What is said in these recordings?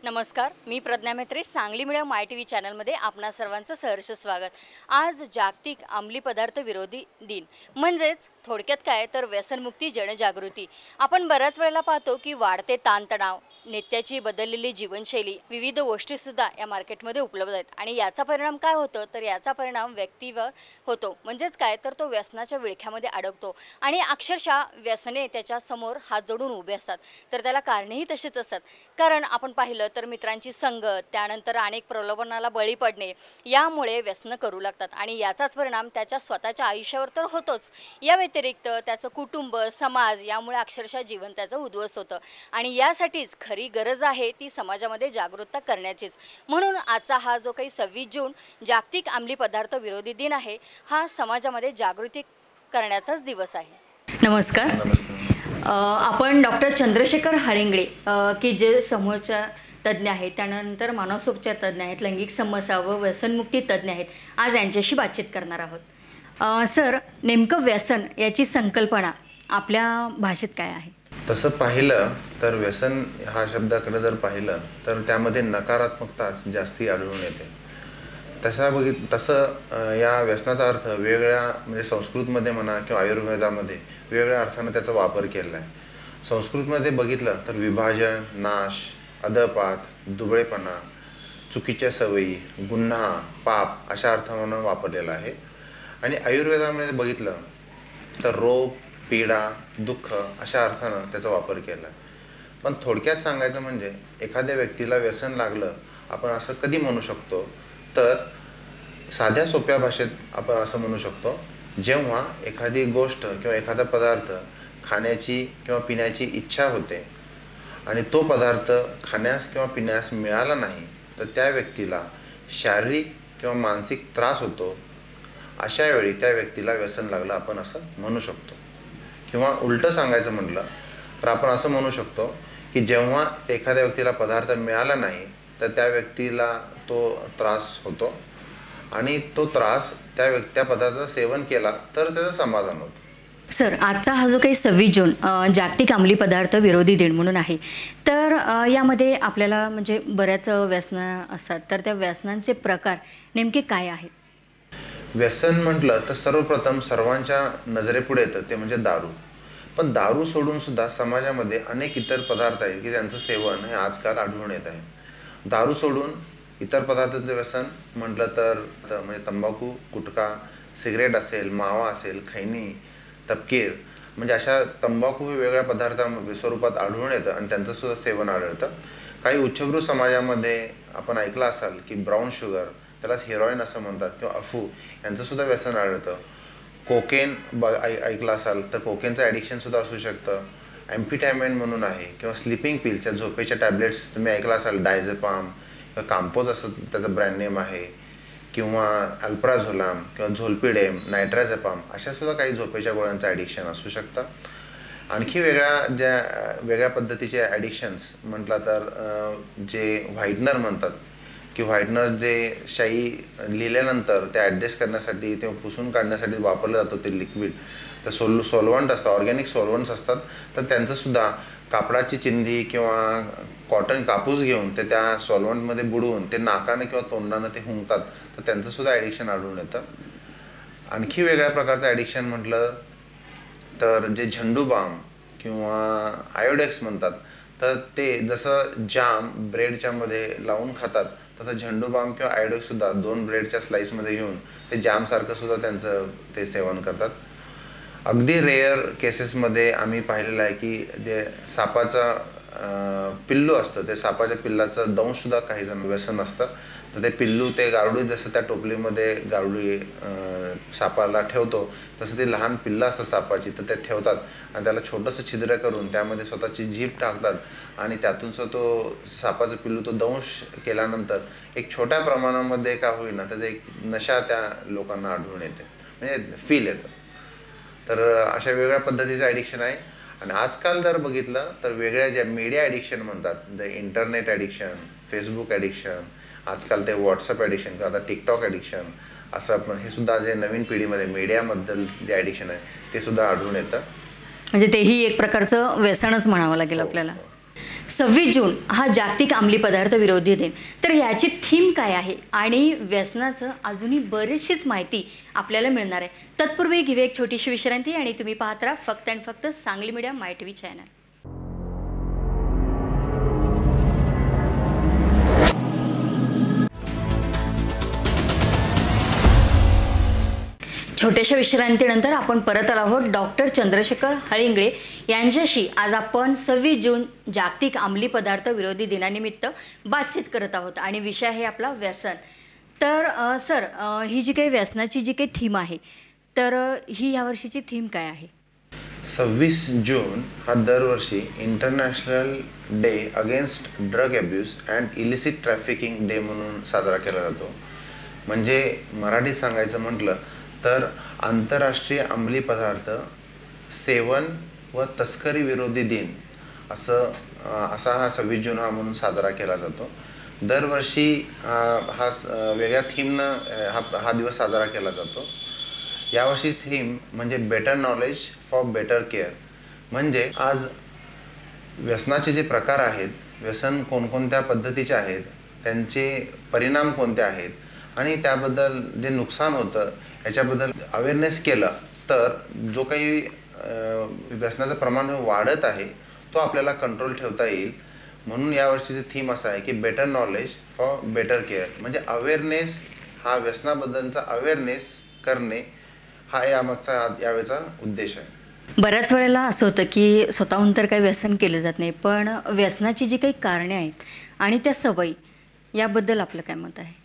नमस्कार, मी प्रज्ञा म्हेत्रे. सांगली मीडिया माय T V चॅनलमध्ये आपणा सर्वांचं सहर्ष स्वागत. आज जागतिक अंमली पदार्थ विरोधी दिन, म्हणजेच थोडक्यात काय तर व्यसनमुक्ती जनजागृती. आपण बऱ्याच वेळेला पाहतो की वाढते ताणतणाव, नित्याची बदललेली जीवनशैली, विविध गोष्टीसुद्धा या मार्केटमध्ये उपलब्ध आहेत आणि याचा परिणाम काय होतं तर याचा परिणाम व्यक्तीवर होतो. म्हणजेच काय तर तो व्यसनाच्या विळख्यामध्ये अडकतो आणि अक्षरशः व्यसने त्याच्यासमोर हात जोडून उभे असतात. तर त्याला कारणेही तशीच असतात. कारण आपण पाहिलं तर मित्रांची संगत, त्यानंतर अनेक प्रलोभनाला बळी पडणे, यामुळे व्यसनं करू लागतात आणि याचाच परिणाम त्याच्या स्वतःच्या आयुष्यावर तर होतोच. या व्यतिरिक्त त्याचं कुटुंब, समाज यामुळे अक्षरशः जीवन त्याचं उद्ध्वस्त होतं आणि यासाठीच खरी गरज आहे ती समाजामध्ये जागरूकता करण्याचीच. म्हणून आजचा हा जो काही 26 जून जागतिक अंमली पदार्थ विरोधी दिन आहे, हा समाजामध्ये जागृती करण्याचाच दिवस आहे. नमस्कार. नमस्ते. आपण डॉक्टर चंद्रशेखर हाळिंगडे की जे समूहाच्या तज्ज्ञ आहेत, त्यानंतर मानसोपचार तज्ज्ञ आहेत, लैंगिक समस्या व व्यसनमुक्ती तज्ज्ञ आहेत. आज यांच्याशी बातचीत करणार आहोत. सर, नेमकं व्यसन याची संकल्पना आपल्या भाषेत काय आहे? तसं पाहिलं तर व्यसन हा शब्दाकडे जर पाहिलं तर त्यामध्ये नकारात्मकताच जास्ती आढळून येते. तसं या व्यसनाचा अर्थ वेगवेगळ्या म्हणजे संस्कृतमध्ये म्हणा किंवा आयुर्वेदामध्ये वेगवेगळ्या अर्थानं त्याचा वापर केलेला आहे. संस्कृतमध्ये बघितलं तर विभाजन, नाश, अधपात, दुबळेपणा, चुकीच्या सवयी, गुन्हा, पाप अशा अर्थानं वापरलेला आहे. आणि आयुर्वेदामध्ये बघितलं तर रोग, पीडा, दुःख अशा अर्थानं त्याचा वापर केला आहे. पण थोडक्यात सांगायचं म्हणजे एखाद्या व्यक्तीला व्यसन लागलं आपण असं कधी म्हणू शकतो तर साध्या सोप्या भाषेत आपण असं म्हणू शकतो, जेव्हा एखादी गोष्ट किंवा एखादा पदार्थ खाण्याची किंवा पिण्याची इच्छा होते आणि तो पदार्थ खाण्यास किंवा पिण्यास मिळाला नाही तर त्या व्यक्तीला शारीरिक किंवा मानसिक त्रास होतो. अशा वेळी त्या व्यक्तीला व्यसन लागलं आपण असं म्हणू शकतो. किंवा उलटं सांगायचं म्हटलं तर आपण असं म्हणू शकतो की जेव्हा एखाद्या व्यक्तीला पदार्थ मिळाला नाही तर त्या व्यक्तीला तो त्रास होतो आणि तो त्रास त्या पदार्थाचं सेवन केला तर त्याचं समाधान होतं. सर, आजचा हा जो काही 26 जून जागतिक अंमली पदार्थ विरोधी दिन म्हणून आहे, तर यामध्ये आपल्याला म्हणजे बऱ्याच व्यसनं असतात, तर त्या व्यसनांचे प्रकार नेमके काय आहेत? व्यसन म्हटलं तर सर्वप्रथम सर्वांच्या नजरेपुढे येतं ते म्हणजे दारू. पण दारू सोडून सुद्धा समाजामध्ये अनेक इतर पदार्थ आहेत की त्यांचं सेवन हे आजकाल आढळून येत आहे. दारू सोडून इतर पदार्थांचं व्यसन म्हटलं तर म्हणजे तंबाखू, गुटखा, सिगरेट असेल, मावा असेल, खैनी, तपकीर म्हणजे अशा तंबाखू वेगवेगळ्या पदार्थांमध्ये स्वरूपात आढळून येतं आणि त्यांचं सुद्धा सेवन आढळतं. काही उच्चभ्रू समाजामध्ये आपण ऐकलं असाल की ब्राऊन शुगर, त्यालाच हेरोईन असं म्हणतात, किंवा अफू यांचं सुद्धा व्यसन आढळतं. कोकेन ऐकलं असाल तर कोकेनचं ॲडिक्शनसुद्धा असू शकतं. ॲम्फिटॅमिन म्हणून आहे किंवा स्लिपिंग पिल्स, या झोपेच्या टॅब्लेट्स तुम्ही ऐकलं असाल, डायझेपाम किंवा काम्पोज असं त्याचं ब्रँड नेम आहे, किंवा अल्प्राझोलाम किंवा झोल्पिडेम, नायट्राझेपाम अशासुद्धा काही झोपेच्या गोळ्यांचं ॲडिक्शन असू शकतं. आणखी वेगळ्या पद्धतीचे ॲडिक्शन्स म्हटलं तर जे व्हाईटनर म्हणतात की व्हाईटनर जे शाई लिहिल्यानंतर ते ॲडजस्ट करण्यासाठी ते पुसून काढण्यासाठी वापरलं जातं ते लिक्विड, तर सोलवंट असतं, ऑर्गॅनिक सोलवंट्स असतात, तर त्यांचंसुद्धा कापडाची चिंधी किंवा कॉटन कापूस घेऊन ते त्या सॉल्वंटमध्ये बुडवून ते नाकानं किंवा तोंडानं ते हुंकतात, तर त्यांचंसुद्धा ॲडिक्शन आढळून येतं. आणखी वेगळ्या प्रकारचं ॲडिक्शन म्हटलं तर जे झंडू बाम किंवा आयोडेक्स म्हणतात, तर ते जसं जाम ब्रेडच्या मध्ये लावून खातात तसं झंडू बाम किंवा आयोडेक्ससुद्धा 2 ब्रेडच्या स्लाईसमध्ये घेऊन ते जामसारखं सुद्धा त्यांचं ते सेवन करतात. अगदी रेअर केसेसमध्ये आम्ही पाहिलेलं आहे की जे सापाचा पिल्लू असतं, ते सापाच्या पिल्लाचं दंशसुद्धा काही जण व्यसन असतं. तर ते पिल्लू, ते गारुडी जसं त्या टोपलीमध्ये गारुडी सापाला ठेवतो तसं ते लहान पिल्लं असतं सापाची, तर ते ठेवतात आणि त्याला छोटंसं छिद्र करून त्यामध्ये स्वतःची जीभ टाकतात आणि त्यातून तो सापाचं पिल्लू तो दंश केल्यानंतर एक छोट्या प्रमाणामध्ये का होईना तर ते एक नशा त्या लोकांना आढळून येते, म्हणजे फील येतं. तर अशा वेगळ्या पद्धतीचं ॲडिक्शन आहे. आणि आजकाल जर बघितलं तर वेगळ्या ज्या मीडिया ॲडिक्शन म्हणतात, the internet addiction, Facebook addiction, आजकाल ते व्हॉट्सअप ॲडिक्शन किंवा आता टिकटॉक ॲडिक्शन, असं आपण हे सुद्धा जे नवीन पिढीमध्ये मीडियाबद्दल जे ॲडिक्शन आहे ते सुद्धा आढळून येतं. म्हणजे तेही एक प्रकारचं व्यसनच म्हणावं लागेल आपल्याला. 26 जून हा जागतिक अंमली पदार्थ विरोधी दिन. तर याची थीम काय आहे आणि व्यसनाचं अजूनही बरीचशीच माहिती आपल्याला मिळणार आहे. तत्पूर्वी घेऊया एक छोटीशी विश्रांती आणि तुम्ही पाहत राहा फक्त आणि फक्त सांगली मीडिया माय टीव्ही चॅनल. छोट्याशा विश्रांतीनंतर आपण परत आलो आहोत. डॉक्टर चंद्रशेखर हळिंगळे यांच्याशी आज आपण 26 जून जागतिक अंमली पदार्थ विरोधी दिनानिमित्त बातचीत करत आहोत आणि विषय आहे आपला व्यसन. तर सर, ही जी काही व्यसनाची जी काही थीम आहे, तर ही यावर्षीची थीम काय आहे? 26 जून हा दरवर्षी international day against drug abuse and illicit trafficking day म्हणून साजरा केला जातो. म्हणजे मराठीत सांगायचं म्हटलं तर आंतरराष्ट्रीय अंमली पदार्थ सेवन व तस्करी विरोधी दिन असा हा 26 जून हा म्हणून साजरा केला जातो. दरवर्षी हा वेगळ्या थीमनं हा दिवस साजरा केला जातो. यावर्षी थीम म्हणजे better knowledge for better care. म्हणजे आज व्यसनाचे जे प्रकार आहेत, व्यसन कोणकोणत्या पद्धतीचे आहेत, त्यांचे परिणाम कोणते आहेत आणि त्याबद्दल जे नुकसान होतं याच्याबद्दल अवेअरनेस केलं तर जो काही व्यसनाचं प्रमाण वाढत आहे तो आपल्याला कंट्रोल ठेवता येईल. म्हणून यावर्षीची थीम असं आहे की better knowledge for better care. म्हणजे अवेअरनेस, हा व्यसनाबद्दलचा अवेअरनेस करणे हा यावेळेचा उद्देश आहे. बऱ्याच वेळेला असं होतं की स्वतःहून तर काही व्यसन केलं जात नाही, पण व्यसनाची जी काही कारणे आहेत आणि त्या सवयी, याबद्दल आपलं काय मत आहे?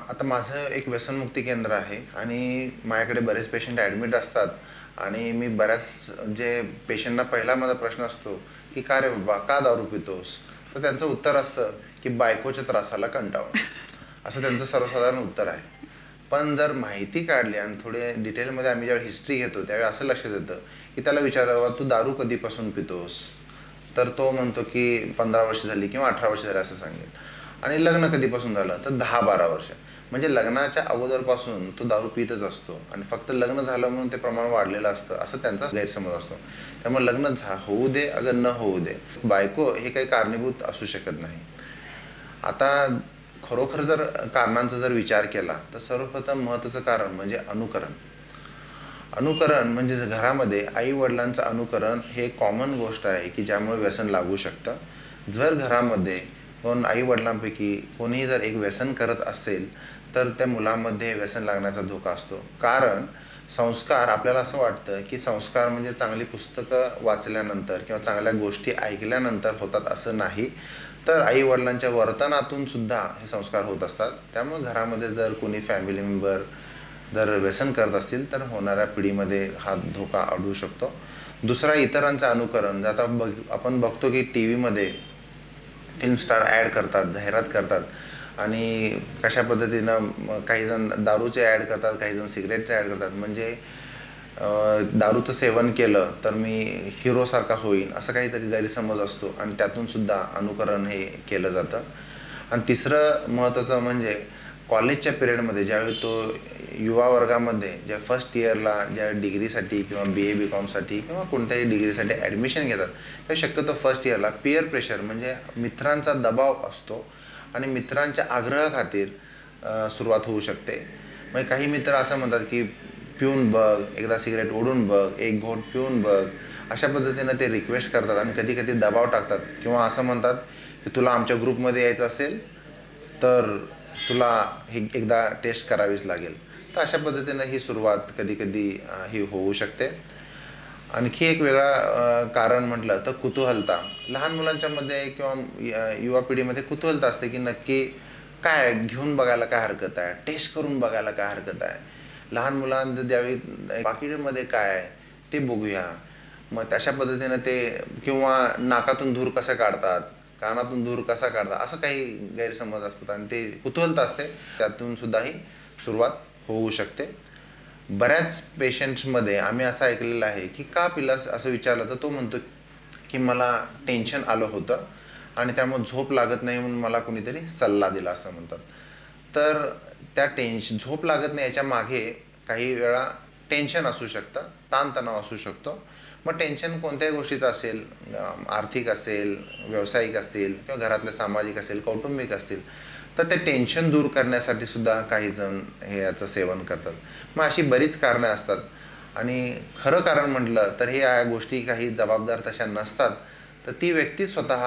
आता माझं एक व्यसनमुक्ती केंद्र आहे आणि माझ्याकडे बरेच पेशंट ॲडमिट असतात आणि मी बऱ्याच जे पेशंटना पहिला माझा प्रश्न असतो की का रे बाबा, का दारू पितोस? तर त्यांचं उत्तर असतं की बायकोच्या त्रासाला कंटाळून. असं त्यांचं सर्वसाधारण उत्तर आहे. पण जर माहिती काढली आणि थोडे डिटेलमध्ये आम्ही ज्यावेळी हिस्ट्री घेतो त्यावेळी असं लक्षात येतं की त्याला विचारावं, तू दारू कधीपासून पितोस? तर तो म्हणतो की 15 वर्ष झाली किंवा 18 वर्ष झाली असं सांगेल. आणि लग्न कधीपासून झालं तर 10-12 वर्ष. म्हणजे लग्नाच्या अगोदरपासून तो दारू पितच असतो आणि फक्त लग्न झालं म्हणून ते प्रमाण वाढलेलं असतं असं त्यांचा गैरसमज असतो. त्यामुळे लग्न होऊ दे अगर न होऊ दे, बायको हे काही कारणीभूत असू शकत नाही. आता खरोखर जर कारणांचा जर विचार केला तर सर्वप्रथम महत्त्वाचं कारण म्हणजे अनुकरण. अनुकरण म्हणजे घरामध्ये आई वडिलांचं अनुकरण हे कॉमन गोष्ट आहे की ज्यामुळे व्यसन लागू शकतं. जर घरामध्ये कोण आई वडिलांपैकी कोणीही जर एक व्यसन करत असेल तर त्या मुलामध्ये व्यसन लागण्याचा धोका असतो. कारण संस्कार, आपल्याला असं वाटतं की संस्कार म्हणजे चांगली पुस्तकं वाचल्यानंतर किंवा चांगल्या गोष्टी ऐकल्यानंतर होतात, असं नाही. तर आई वडिलांच्या वर्तनातून सुद्धा हे संस्कार होत असतात. त्यामुळे घरामध्ये जर कोणी फॅमिली मेंबर जर व्यसन करत असतील तर होणाऱ्या पिढीमध्ये हा धोका आढळू शकतो. दुसरा, इतरांचं अनुकरण. आता आपण बघतो की टी व्हीमध्ये फिल्म स्टार ॲड करतात, जाहिरात करतात आणि कशा पद्धतीनं काहीजण दारूचे ॲड करतात, काहीजण सिगरेटचे ॲड करतात. म्हणजे दारूचं सेवन केलं तर मी हिरोसारखा होईन असं काहीतरी गैरसमज असतो आणि त्यातून सुद्धा अनुकरण हे केलं जातं. आणि तिसरं महत्त्वाचं म्हणजे कॉलेजच्या पिरियडमध्ये ज्यावेळी तो युवा वर्गामध्ये ज्या फर्स्ट इयरला ज्या डिग्रीसाठी किंवा BA BComसाठी किंवा कोणत्याही डिग्रीसाठी ॲडमिशन घेतात तर शक्यतो फर्स्ट इयरला पिअर प्रेशर म्हणजे मित्रांचा दबाव असतो आणि मित्रांच्या आग्रहाखातीर सुरुवात होऊ शकते. म्हणजे काही मित्र असं म्हणतात की पिऊन बघ, एकदा सिगरेट ओढून बघ, एक घोट पिऊन बघ, अशा पद्धतीनं ते रिक्वेस्ट करतात आणि कधी कधी दबाव टाकतात किंवा असं म्हणतात की तुला आमच्या ग्रुपमध्ये यायचं असेल तर तुला हे एकदा टेस्ट करावीच लागेल. तर अशा पद्धतीनं ही सुरुवात कधी कधी ही होऊ शकते. आणखी एक वेगळा कारण म्हटलं तर कुतूहलता. लहान मुलांच्या मध्ये किंवा युवा पिढीमध्ये कुतूहलता असते की नक्की काय घेऊन बघायला काय हरकत आहे, टेस्ट करून बघायला काय हरकत आहे. लहान मुलांचं ज्यावेळी पाकिटमध्ये काय आहे ते बघूया. मग तशा पद्धतीनं ते किंवा नाकातून धूर कसा काढतात, कानातून धूर कसा काढतात, असं काही गैरसमज असतात आणि ते कुतूहलता असते, त्यातून सुद्धाही सुरुवात होऊ शकते. बऱ्याच पेशंट्समध्ये आम्ही असं ऐकलेलं आहे की का पिलास असं विचारलं तर तो म्हणतो की मला टेन्शन आलं होतं आणि त्यामुळे झोप लागत नाही म्हणून मला कुणीतरी सल्ला दिला असं म्हणतात. तर त्या झोप लागत नाही याच्या मागे काही वेळा टेन्शन असू शकतं, ताणतणाव असू शकतो. मग टेन्शन कोणत्याही गोष्टीचं असेल, आर्थिक असेल, व्यावसायिक असतील किंवा घरातले सामाजिक असेल, कौटुंबिक असतील, तर ते टेन्शन दूर करण्यासाठी सुद्धा काही जण हे याचं सेवन करतात. मग अशी बरीच कारणं असतात आणि खरं कारण म्हटलं तर हे या गोष्टी काही जबाबदार तशा नसतात, तर ती व्यक्ती स्वतः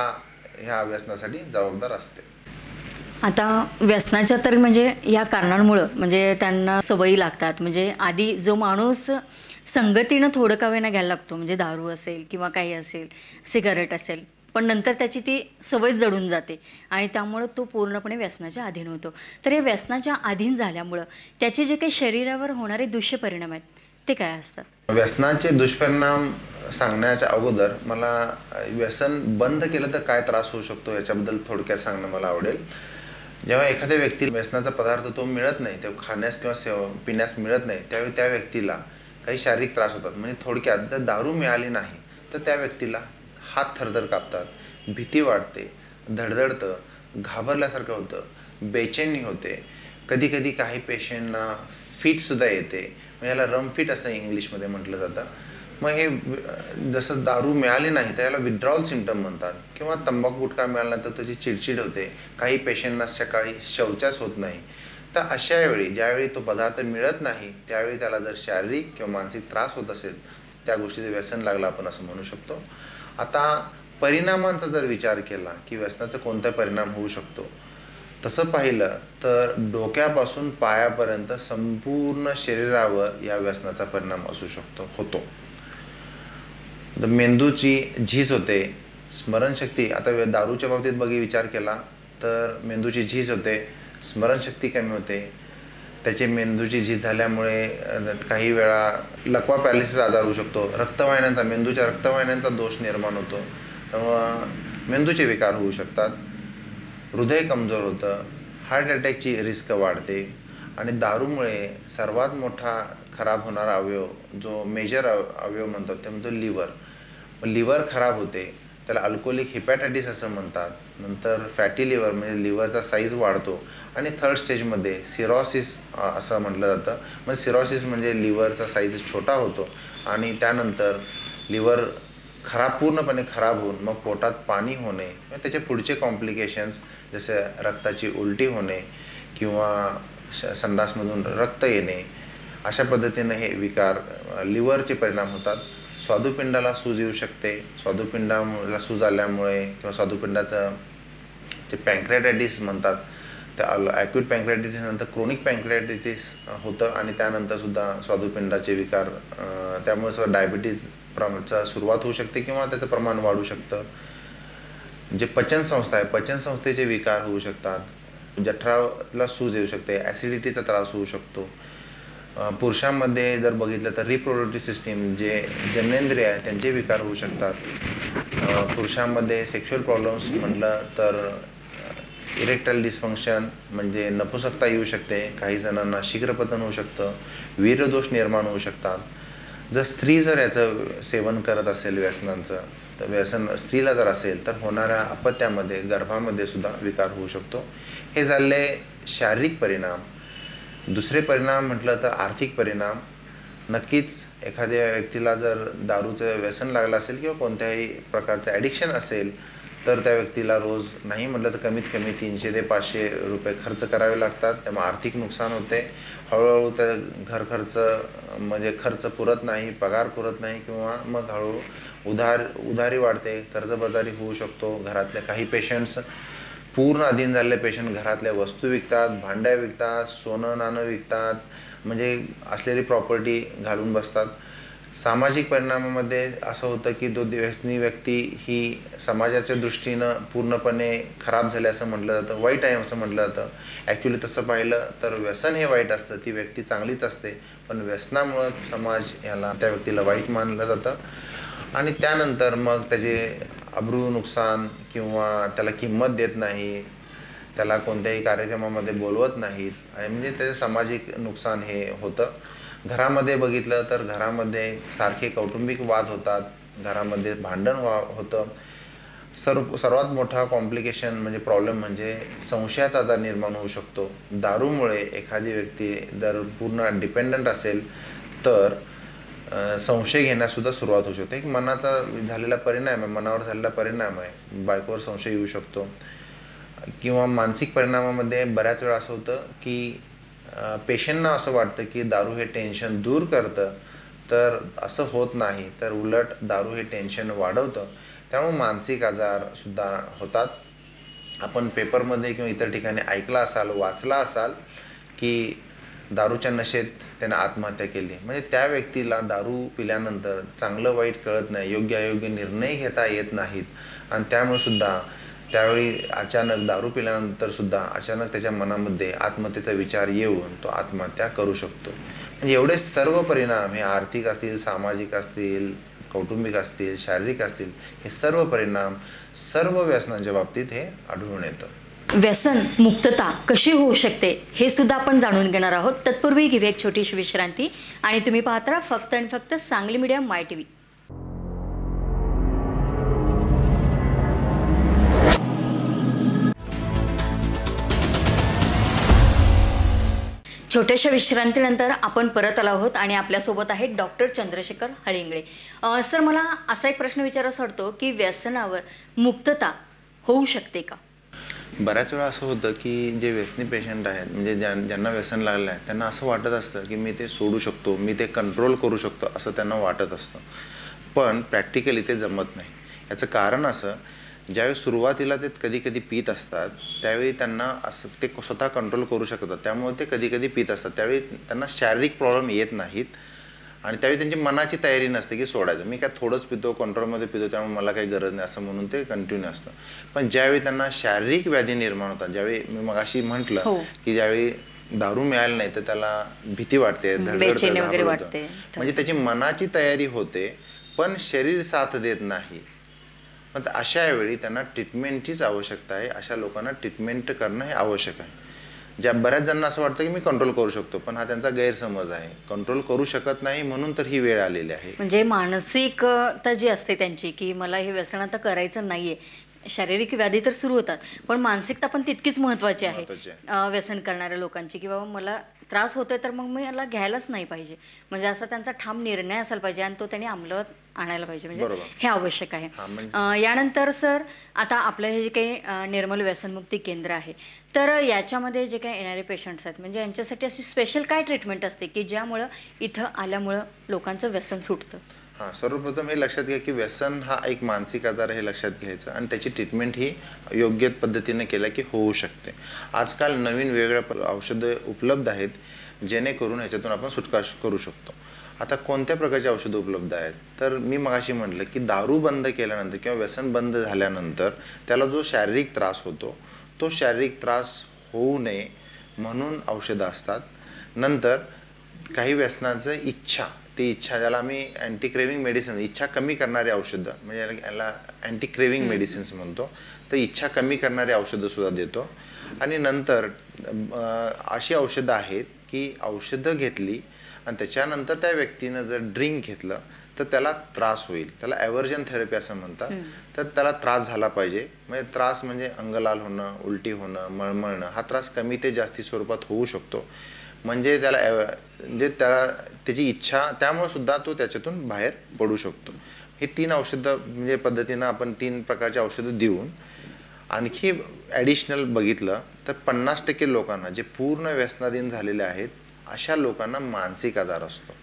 ह्या व्यसनासाठी जबाबदार असते. आता व्यसनाच्या तर म्हणजे या कारणांमुळं म्हणजे त्यांना सवयी लागतात. म्हणजे आधी जो माणूस संगतीनं थोडं का होईना घ्यायला लागतो, म्हणजे दारू असेल किंवा काही असेल, सिगारेट असेल, पण नंतर त्याची ती सवय जडून जाते आणि त्यामुळं तो पूर्णपणे व्यसनाच्या अधीन होतो. तर या व्यसनाच्या अधीन झाल्यामुळं त्याचे जे काही शरीरावर होणारे दुष्परिणाम आहेत ते काय असतात? व्यसनाचे दुष्परिणाम सांगण्याच्या अगोदर मला व्यसन बंद केलं तर काय त्रास होऊ शकतो याच्याबद्दल थोडक्यात सांगणं मला आवडेल. जेव्हा एखाद्या व्यक्तीला व्यसनाचा पदार्थ तो मिळत नाही, तो खाण्यास किंवा पिण्यास मिळत नाही, त्यावेळी त्या व्यक्तीला काही शारीरिक त्रास होतात. म्हणजे थोडक्यात जर दारू मिळाली नाही तर त्या व्यक्तीला हात थरथर कापतात, भीती वाटते, धडधडतं, घाबरल्यासारखं होतं, बेचैनी होते. कधी कधी काही पेशंटना फिटसुद्धा येते, म्हणजे याला रमफिट असं इंग्लिशमध्ये म्हटलं जातं. मग हे जसं दारू मिळाली नाही तर याला विड्रॉल सिम्पटम म्हणतात. किंवा तंबाखू गुटखा मिळाला तर त्याची चिडचिड होते, काही पेशंटना सकाळी शौचास होत नाही. तर अशा वेळी ज्यावेळी तो पदार्थ मिळत नाही त्यावेळी त्याला जर शारीरिक किंवा मानसिक त्रास होत असेल त्या गोष्टीचं व्यसन लागलं आपण असं म्हणू शकतो. आता परिणामांचा जर विचार केला की व्यसनाचा कोणता परिणाम होऊ शकतो, तसं पाहिलं तर डोक्यापासून पायापर्यंत संपूर्ण शरीरावर या व्यसनाचा परिणाम असू होतो. मेंदूची झीज होते, स्मरणशक्ती, आता दारूच्या बाबतीत विचार केला तर मेंदूची झीज होते, स्मरणशक्ती कमी होते. त्याचे मेंदूची झीज झाल्यामुळे काही वेळा लकवा पॅरालिसिस आजार होऊ शकतो. मेंदूच्या रक्तवाहिन्यांचा दोष निर्माण होतो, त्यामुळं मेंदूचे विकार होऊ शकतात. हृदय कमजोर होतं, हार्ट अटॅकची रिस्क वाढते. आणि दारूमुळे सर्वात मोठा खराब होणारा अवयव जो मेजर अवयव म्हणतात ते म्हणजे लिव्हर खराब होते, त्याला अल्कोहोलिक हिपॅटायटिस असं म्हणतात. नंतर फॅटी लिव्हर म्हणजे लिव्हरचा साईज वाढतो आणि थर्ड स्टेजमध्ये सिरोसिस असं म्हटलं जातं. म्हणजे सिरोसिस म्हणजे लिव्हरचा साईज छोटा होतो आणि त्यानंतर लिव्हर पूर्णपणे खराब होऊन मग पोटात पाणी होणे, त्याचे पुढचे कॉम्प्लिकेशन्स जसे रक्ताची उलटी होणे किंवा संडासमधून रक्त येणे, अशा पद्धतीने हे विकार लिव्हरचे परिणाम होतात. स्वादुपिंडाला सूज येऊ शकते. स्वादुपिंडाला सूज आल्यामुळे किंवा स्वादुपिंडाचं जे पँक्रियाटायटिस म्हणतात त्या ॲक्यूट पँक्रियाटायटिस नंतर क्रोनिक पँक्रियाटायटिस होतं आणि त्यानंतर सुद्धा स्वादुपिंडाचे विकार, त्यामुळे सुद्धा डायबिटीजचा सुरुवात होऊ शकते किंवा त्याचं प्रमाण वाढू शकतं. जे पचनसंस्था आहे, पचनसंस्थेचे विकार होऊ शकतात. जठराला सूज येऊ शकते, ॲसिडिटीचा त्रास होऊ शकतो. पुरुषांमध्ये जर बघितलं तर रिप्रोडक्टिव्ह सिस्टीम जे जननेंद्रिय आहे त्यांचे विकार होऊ शकतात. पुरुषांमध्ये सेक्शुअल प्रॉब्लेम्स म्हटलं तर इरेक्टाईल डिस्फंक्शन म्हणजे नपुंसकता येऊ शकते. काही जणांना शीघ्रपतन होऊ शकतं, वीर्यदोष निर्माण होऊ शकतात. जर स्त्री याचं सेवन करत असेल व्यसनांचं, तर व्यसन स्त्रीला जर असेल तर होणाऱ्या अपत्यामध्ये गर्भामध्ये सुद्धा विकार होऊ शकतो. हे झाले शारीरिक परिणाम. दुसरे परिणाम म्हटलं तर आर्थिक परिणाम. नक्कीच एखाद्या व्यक्तीला जर दारूचं व्यसन लागलं असेल किंवा कोणत्याही प्रकारचं ॲडिक्शन असेल तर त्या व्यक्तीला रोज नाही म्हटलं तर कमीत कमी 300 ते 500 रुपये खर्च करावे लागतात. त्यामुळे आर्थिक नुकसान होते. हळूहळू त्या घर खर्च म्हणजे खर्च पुरत नाही, पगार पुरत नाही किंवा मग हळूहळू उधारी वाढते, कर्जबाजारी होऊ शकतो. घरातले काही पेशंट्स पूर्ण अधीन झालेले पेशंट घरातल्या वस्तू विकतात, भांड्या विकतात, सोनं नाणं विकतात, म्हणजे असलेली प्रॉपर्टी घालून बसतात. सामाजिक परिणामामध्ये असं होतं की तो व्यसनी व्यक्ती ही समाजाच्या दृष्टीनं पूर्णपणे खराब झाले असं म्हटलं जातं, वाईट आहे असं म्हटलं जातं. ॲक्च्युली तसं पाहिलं तर व्यसन हे वाईट असतं, ती व्यक्ती चांगलीच असते, पण व्यसनामुळं समाज याला त्या व्यक्तीला वाईट मानलं जातं. आणि त्यानंतर मग त्याचे अब्रू नुकसान किंवा त्याला किंमत देत नाही, त्याला कोणत्याही कार्यक्रमामध्ये बोलवत नाहीत, म्हणजे त्याचं सामाजिक नुकसान हे होतं. घरामध्ये बघितलं तर घरामध्ये सारखे कौटुंबिक वाद होतात, घरामध्ये भांडण होतं. सर्वात मोठा कॉम्प्लिकेशन म्हणजे प्रॉब्लेम म्हणजे संशयाचा आजार निर्माण होऊ शकतो. दारूमुळे एखादी व्यक्ती जर पूर्ण डिपेंडंट असेल तर संशय घेण्यासुद्धा सुरुवात होऊ शकते. एक मनाचा झालेला परिणाम आहे, मनावर झालेला परिणाम आहे, बायकोवर संशय येऊ शकतो. किंवा मानसिक परिणामामध्ये बऱ्याच वेळा असं होतं की पेशंटना असं वाटतं की दारू हे टेन्शन दूर करतं, तर असं होत नाही, तर उलट दारू हे टेन्शन वाढवतं. त्यामुळे मानसिक आजारसुद्धा होतात. आपण पेपरमध्ये किंवा इतर ठिकाणी ऐकलं असाल, वाचला असाल की दारूच्या नशेत त्याने आत्महत्या केली. म्हणजे त्या व्यक्तीला दारू पिल्यानंतर चांगलं वाईट कळत नाही, योग्य अयोग्य निर्णय घेता येत नाहीत आणि त्यामुळे सुद्धा त्यावेळी अचानक दारू पिल्यानंतर सुद्धा अचानक त्याच्या मनामध्ये आत्महत्येचा विचार येऊन तो आत्महत्या करू शकतो. म्हणजे एवढे सर्व परिणाम हे आर्थिक असतील, सामाजिक असतील, कौटुंबिक असतील, शारीरिक असतील, हे सर्व परिणाम सर्व व्यसनांच्या बाबतीत हे आढळून येतं. व्यसन मुक्तता कशी होऊ शकते हे सुद्धा आपण जाणून घेणार आहोत. तत्पूर्वी घेऊया एक छोटीशी विश्रांती आणि तुम्ही पाहत राहा फक्त आणि फक्त सांगली मीडिया माय टीव्ही. छोट्याशा विश्रांतीनंतर आपण परत आलो आहोत आणि आपल्यासोबत आहेत डॉक्टर चंद्रशेखर हळिंगळे. सर, मला असा एक प्रश्न विचारायचा वाटतो की व्यसनावर मुक्तता होऊ शकते का? बऱ्याच वेळा असं होतं की जे व्यसनी पेशंट आहेत, म्हणजे ज्यांना व्यसन लागलं आहे, त्यांना असं वाटत असतं की मी ते सोडू शकतो, मी ते कंट्रोल करू शकतो, असं त्यांना वाटत असतं. पण प्रॅक्टिकली ते जमत नाही. याचं कारण असं, ज्यावेळी सुरुवातीला ते कधी कधी पित असतात त्यावेळी त्यांना असं ते स्वतः कंट्रोल करू शकतात, त्यामुळे ते कधी कधी पित असतात. त्यावेळी त्यांना शारीरिक प्रॉब्लेम येत नाहीत आणि त्यावेळी त्यांची मनाची तयारी नसते की सोडायचं. मी काय थोडंच पितो, कंट्रोलमध्ये पितो, त्यामुळे मला काही गरज नाही असं म्हणून ते कंटिन्यू असतं. पण ज्यावेळी त्यांना शारीरिक व्याधी निर्माण होतात, ज्यावेळी मी मगाशी म्हटलं की ज्यावेळी दारू मिळाली नाही तर त्याला भीती वाटते, बेचैनी वगैरे वाटते, म्हणजे त्याची मनाची तयारी होते पण शरीर साथ देत नाही. मग अशा वेळी त्यांना ट्रीटमेंटचीच आवश्यकता आहे. अशा लोकांना ट्रीटमेंट करणं हे आवश्यक आहे. बऱ्याच जणांना असं वाटतं की मी कंट्रोल करू शकतो, पण हा त्यांचा गैरसमज आहे. कंट्रोल करू शकत नाही म्हणून तर ही वेळ आलेली आहे. म्हणजे मानसिकता जी असते त्यांची की मला हे व्यसन आता करायचं नाहीये. शारीरिक व्याधी तर सुरू होतात, पण मानसिकता पण तितकीच महत्त्वाची आहे व्यसन करणाऱ्या लोकांची, की बाबा मला त्रास होतोय तर मग मी याला घ्यायलाच नाही पाहिजे. म्हणजे असा त्यांचा ठाम निर्णय असायला पाहिजे आणि तो त्यांनी अंमलात आणायला पाहिजे. म्हणजे हे आवश्यक आहे. यानंतर सर, आता आपलं हे जे काही निर्मल व्यसनमुक्ती केंद्र आहे, तर याच्यामध्ये जे काही येणारे पेशंट्स आहेत, म्हणजे यांच्यासाठी अशी स्पेशल काय ट्रीटमेंट असते की ज्यामुळं इथं आल्यामुळं लोकांचं व्यसन सुटतं? हां, सर्वप्रथम हे लक्षात घ्या की व्यसन हा एक मानसिक आजार हे लक्षात घ्यायचं आणि त्याची ट्रीटमेंट ही योग्य पद्धतीने केल्या की होऊ शकते. आजकाल नवीन वेगवेगळ्या औषधं उपलब्ध आहेत जेणेकरून ह्याच्यातून आपण सुटका करू शकतो. आता कोणत्या प्रकारची औषधं उपलब्ध आहेत, तर मी मगाशी म्हटलं की दारू बंद केल्यानंतर किंवा व्यसन बंद झाल्यानंतर त्याला जो शारीरिक त्रास होतो तो शारीरिक त्रास होऊ नये म्हणून औषधं असतात. नंतर काही व्यसनाचं ती इच्छा ज्याला आम्ही अँटी क्रेविंग मेडिसिन, इच्छा कमी करणारी औषधं, म्हणजे याला अँटी क्रेविंग मेडिसिन्स म्हणतो, तर इच्छा कमी करणारी औषधंसुद्धा देतो. आणि नंतर अशी औषधं आहेत की औषधं घेतली आणि त्याच्यानंतर त्या व्यक्तीनं जर ड्रिंक घेतलं तर त्याला त्रास होईल, त्याला ॲव्हर्जन थेरपी असं म्हणतात. तर त्याला त्रास झाला पाहिजे. म्हणजे त्रास म्हणजे अंगलाल होणं, उलटी होणं, मळमळणं, हा त्रास कमी ते जास्ती स्वरूपात होऊ शकतो. म्हणजे त्याला त्याची इच्छा, त्यामुळे सुद्धा तो त्याच्यातून बाहेर पडू शकतो. ही 3 औषधं म्हणजे पद्धतीनं आपण 3 प्रकारची औषधं देऊन आणखी ॲडिशनल बघितलं तर 50% लोकांना जे पूर्ण व्यसनाधीन झालेले आहेत अशा लोकांना मानसिक आजार असतो.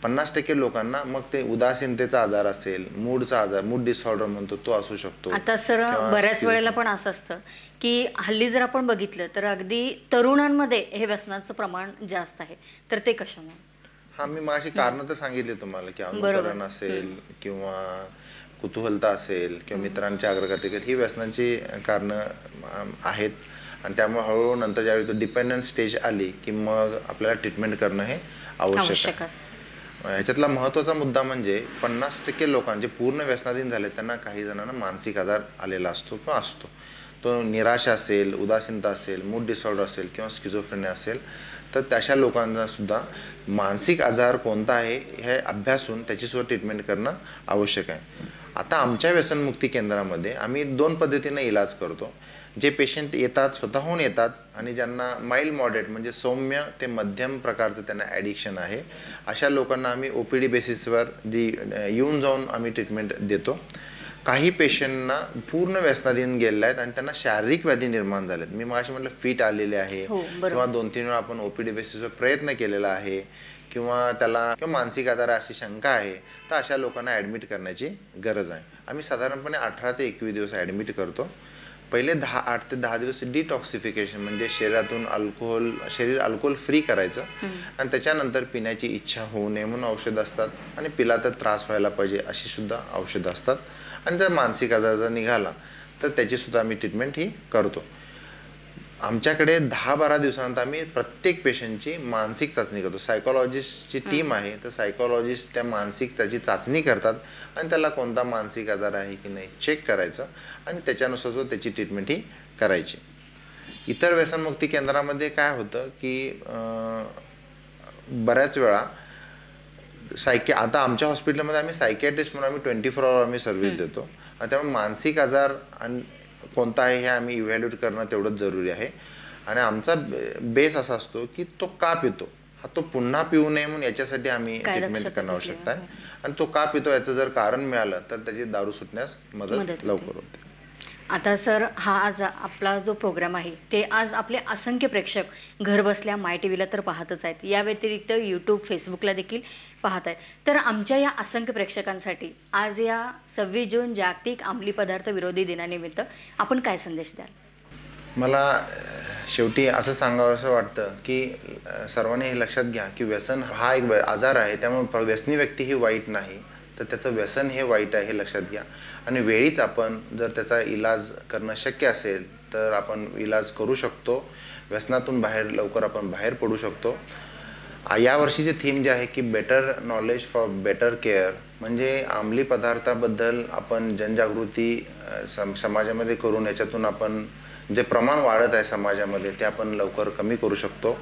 50% लोकांना मग ते उदासीनतेचा आजार असेल, मूडचा आजार, मूड डिसऑर्डर म्हणतो, तो असू शकतो. आता सर, बऱ्याच वेळेला पण असं असतं की हल्ली जर आपण बघितलं तर अगदी तरुणांमध्ये हे व्यसनाचं प्रमाण जास्त आहे, तर ते कशामुळे? हां, मी माझी कारणं तर सांगितली तुम्हाला की अनुकरण असेल किंवा कुतूहलता असेल किंवा मित्रांच्या आग्रहाखातीर, ही व्यसनाची कारणं आहेत. आणि त्यामुळे हळूहळू नंतर ज्यावेळी तो डिपेंडंट स्टेज आली की मग आपल्याला ट्रीटमेंट करणं हे आवश्यक आहे. ह्याच्यातला महत्त्वाचा मुद्दा म्हणजे 50% लोकांचे पूर्ण व्यसनाधीन झाले त्यांना काही जणांना मानसिक आजार आलेला असतो किंवा असतो. तो निराशा असेल, उदासीनता असेल, मूड डिसऑर्डर असेल किंवा स्किझोफ्रेनिया असेल, तर तशा लोकांना सुद्धा मानसिक आजार कोणता आहे हे अभ्यासून त्याची सुद्धा ट्रीटमेंट करणं आवश्यक आहे. आता आमच्या व्यसनमुक्ती केंद्रामध्ये आम्ही 2 पद्धतीने इलाज करतो. जे पेशंट येतात, स्वतःहून येतात आणि ज्यांना माइल्ड मॉडरेट म्हणजे सौम्य ते मध्यम प्रकारचं त्यांना ॲडिक्शन आहे, अशा लोकांना आम्ही OPD बेसिसवर येऊन जाऊन आम्ही ट्रीटमेंट देतो. काही पेशंटना पूर्ण व्यसनाधीन गेलेले आहेत आणि त्यांना शारीरिक व्याधी निर्माण झालेत. मी मगाशी म्हटलं फिट आलेले आहे किंवा 2-3 वेळा आपण OPD बेसिसवर प्रयत्न केलेला आहे किंवा त्याला मानसिक आजार अशी शंका आहे, तर अशा लोकांना ॲडमिट करण्याची गरज आहे. आम्ही साधारणपणे 18 ते 21 दिवस ॲडमिट करतो. पहिले 8 ते 10 दिवस डिटॉक्सिफिकेशन म्हणजे शरीर अल्कोहोल फ्री करायचं आणि त्याच्यानंतर पिण्याची इच्छा होऊ नये म्हणून औषध असतात आणि पिला तर त्रास व्हायला पाहिजे अशी सुद्धा औषधं असतात. आणि जर मानसिक आजार जर निघाला तर त्याची सुद्धा आम्ही ट्रीटमेंट ही करतो. आमच्याकडे 10-12 दिवसानंतर आम्ही प्रत्येक पेशंटची मानसिक चाचणी करतो. सायकोलॉजिस्टची टीम आहे, तर सायकोलॉजिस्ट त्या मानसिकताची चाचणी करतात आणि त्याला कोणता मानसिक आजार आहे की नाही चेक करायचं आणि त्याच्यानुसार त्याची ट्रीटमेंट ही करायची. इतर व्यसनमुक्ती केंद्रामध्ये काय होतं की बऱ्याच वेळा आता आमच्या हॉस्पिटलमध्ये आम्ही सायकियाट्रिस्ट म्हणून आम्ही 24 आवर आम्ही सर्व्हिस देतो आणि त्यामुळे मानसिक आजार आणि कोणता आहे हे आम्ही इव्हॅल्युएट करणं तेवढंच जरुरी आहे. आणि आमचा बेस असा असतो की तो का पितो, तो पुन्हा पिऊ नये म्हणून याच्यासाठी आम्ही ट्रीटमेंट करणं आवश्यक आहे. आणि तो का पितो याचं जर कारण मिळालं तर त्याची दारू सुटण्यास मदत लवकर होते. आता सर, हा आज आपला जो प्रोग्राम आहे ते आज आपले असंख्य प्रेक्षक घर बसल्या माय TV ला तर पाहतच आहेत, या व्यतिरिक्त YouTube, फेसबुकला देखील पाहत आहेत. तर आमच्या या असंख्य प्रेक्षकांसाठी आज या 26 जून जागतिक अंमली पदार्थ विरोधी दिनानिमित्त आपण काय संदेश द्याल? मला शेवटी असं सांगावंसं वाटतं की सर्वांनी हे लक्षात घ्या की व्यसन हा एक आजार आहे, त्यामुळे व्यसनी व्यक्ती ही वाईट नाही, तर त्याचं व्यसन हे वाईट आहे हे लक्षात घ्या. आणि वेळीच आपण जर त्याचा इलाज करणं शक्य असेल तर आपण इलाज करू शकतो. व्यसनातून लवकर आपण बाहेर पडू शकतो. या वर्षीचे थीम जे आहे की better knowledge for better care, म्हणजे अंमली पदार्थाबद्दल आपण जनजागृती समाजामध्ये करून याच्यातून आपण जे प्रमाण वाढत आहे समाजामध्ये ते आपण लवकर कमी करू शकतो.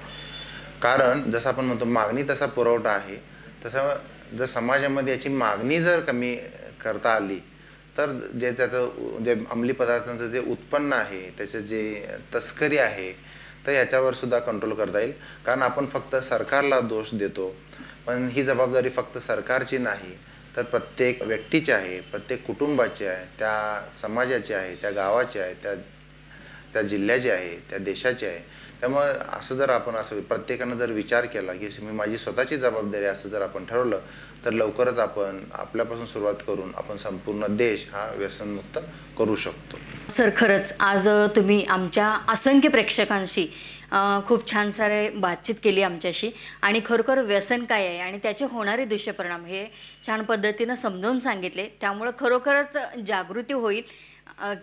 कारण जसं आपण म्हणतो मागणी तसा पुरवठा आहे, तसं जर समाजामध्ये याची मागणी जर कमी करता आली तर त्याचं जे अंमली पदार्थांचं जे उत्पन्न आहे, त्याचं जे तस्करी आहे, तर याच्यावर सुद्धा कंट्रोल करता येईल. कारण आपण फक्त सरकारला दोष देतो, पण ही जबाबदारी फक्त सरकारची नाही तर प्रत्येक व्यक्तीची आहे, प्रत्येक कुटुंबाची आहे, त्या समाजाची आहे, त्या गावाची आहे, त्या जिल्ह्याची आहे, त्या देशाची आहे. त्यामुळे असं जर आपण प्रत्येकानं जर विचार केला की मी माझी स्वतःची जबाबदारी असं जर आपण ठरवलं तर लवकरच आपण आपल्यापासून सुरुवात करून आपण संपूर्ण देश हा व्यसनमुक्त करू शकतो. सर, खरंच आज तुम्ही आमच्या असंख्य प्रेक्षकांशी खूप छान सारे बातचीत केली आमच्याशी आणि खरोखर व्यसन काय आहे आणि त्याचे होणारे दुष्परिणाम हे छान पद्धतीनं समजावून सांगितले. त्यामुळं खरोखरच जागृती होईल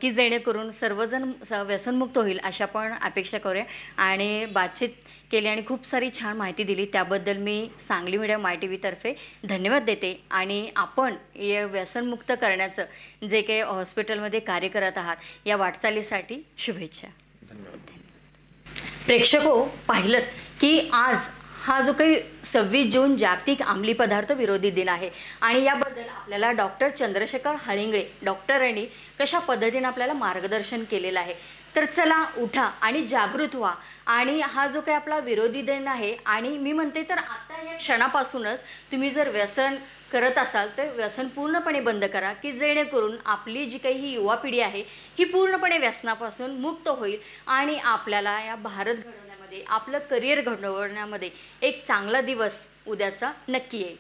की जेणेकरून सर्वजण व्यसनमुक्त होईल अशा पण अपेक्षा करूया. आणि बातचीत केली आणि खूप सारी छान माहिती दिली त्याबद्दल मी सांगली मीडिया माय TV तर्फे धन्यवाद देते. आणि आपण या व्यसनमुक्त करण्याचं जे काही हॉस्पिटलमध्ये कार्य करत आहात या वाटचालीसाठी शुभेच्छा. धन्यवाद. प्रेक्षको, पाहिलं की आज हा जो काही 26 जून जागतिक अंमली पदार्थ विरोधी दिन आहे आणि याबद्दल आपल्याला डॉक्टर चंद्रशेखर हळिंगळे डॉक्टरांनी कशा पद्धतीने आपल्याला मार्गदर्शन केलेलं आहे. तर चला उठा आणि जागृत व्हा. आणि हा जो काही आपला विरोधी दिन आहे आणि मी म्हणते तर आता या क्षणापासूनच तुम्ही जर व्यसन करत असाल तर व्यसन पूर्णपणे बंद करा की जेणेकरून आपली जी काही ही युवा पिढी आहे ही पूर्णपणे व्यसनापासून मुक्त होईल आणि आपल्याला या भारत घडवण्यामध्ये आपलं करिअर घडवण्यामध्ये एक चांगला दिवस उद्याचा नक्की येईल.